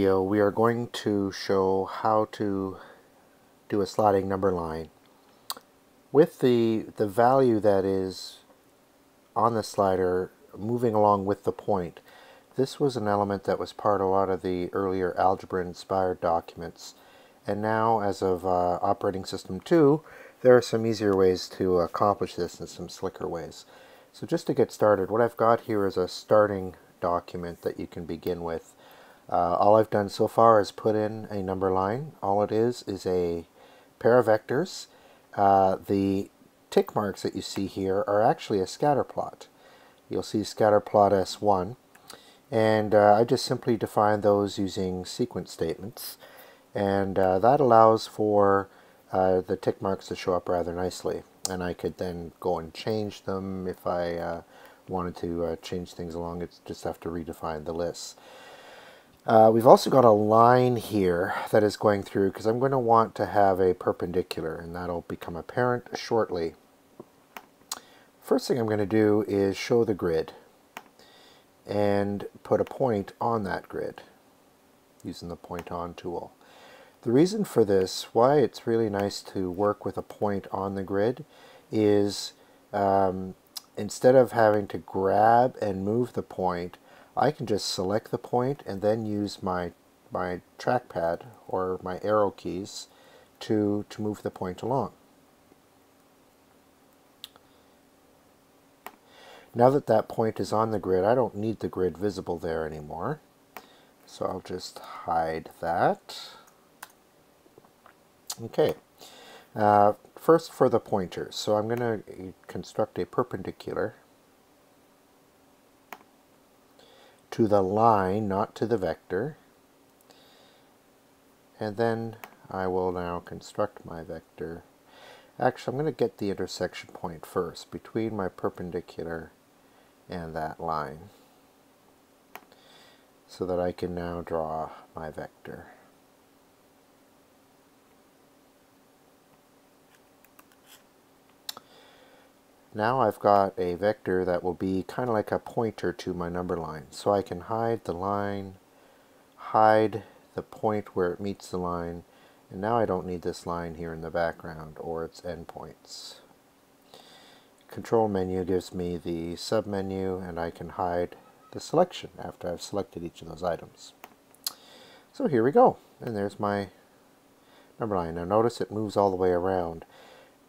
We are going to show how to do a sliding number line with the value that is on the slider moving along with the point. This was an element that was part of a lot of the earlier algebra-inspired documents, and now as of operating system 2 there are some easier ways to accomplish this and some slicker ways. So just to get started, what I've got here is a starting document that you can begin with. All I've done so far is put in a number line. All it is a pair of vectors. The tick marks that you see here are actually a scatter plot. You'll see scatter plot S1, and I just simply define those using sequence statements, and that allows for the tick marks to show up rather nicely, and I could then go and change them if I wanted to change things along. It's just have to redefine the lists. We've also got a line here that is going through because I'm going to want to have a perpendicular, and that'll become apparent shortly. First thing I'm going to do is show the grid and put a point on that grid using the point on tool. The reason for this, why it's really nice to work with a point on the grid, is instead of having to grab and move the point, I can just select the point and then use my trackpad or my arrow keys to move the point along. Now that that point is on the grid, I don't need the grid visible there anymore. So I'll just hide that. Okay. First for the pointers. So I'm going to construct a perpendicular to the line, not to the vector. And then I will now construct my vector. Actually, I'm going to get the intersection point first between my perpendicular and that line, so that I can now draw my vector. Now I've got a vector that will be kind of like a pointer to my number line. So I can hide the line, hide the point where it meets the line, and now I don't need this line here in the background or its endpoints. Control menu gives me the submenu, and I can hide the selection after I've selected each of those items. So here we go, and there's my number line. Now notice it moves all the way around.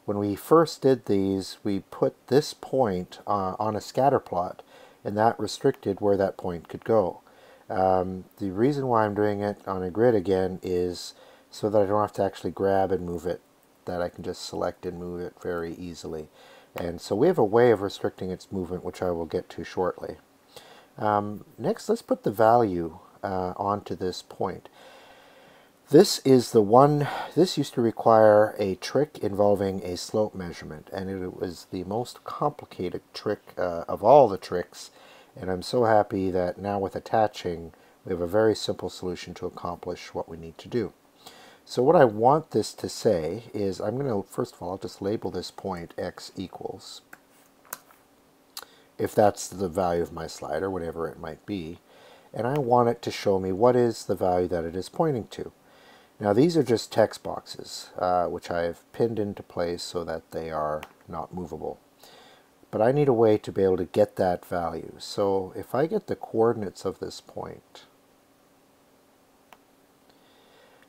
When we first did these, we put this point on a scatter plot, and that restricted where that point could go. The reason why I'm doing it on a grid again is so that I don't have to actually grab and move it, that I can just select and move it very easily. And so we have a way of restricting its movement, which I will get to shortly. Next, let's put the value onto this point. This is the one, this used to require a trick involving a slope measurement, and it was the most complicated trick of all the tricks, and I'm so happy that now with attaching we have a very simple solution to accomplish what we need to do. So what I want this to say is, I'm going to, first of all, I'll just label this point x equals, if that's the value of my slider, whatever it might be, and I want it to show me what is the value that it is pointing to. Now these are just text boxes, which I have pinned into place so that they are not movable. But I need a way to be able to get that value. So if I get the coordinates of this point,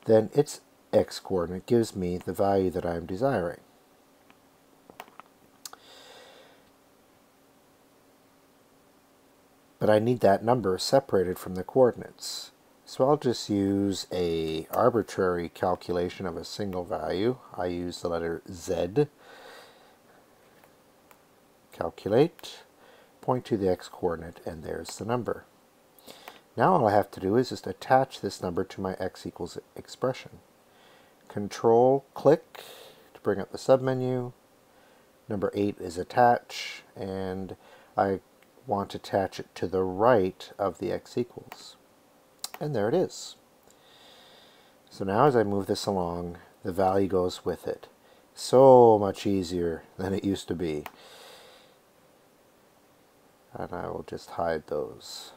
then its x coordinate gives me the value that I'm desiring. But I need that number separated from the coordinates. So I'll just use a arbitrary calculation of a single value. I use the letter Z. Calculate, point to the x coordinate, and there's the number. Now all I have to do is just attach this number to my x equals expression. Control click to bring up the submenu. Number 8 is attach, and I want to attach it to the right of the x equals. And there it is. So now as I move this along, the value goes with it. So much easier than it used to be. And I will just hide those.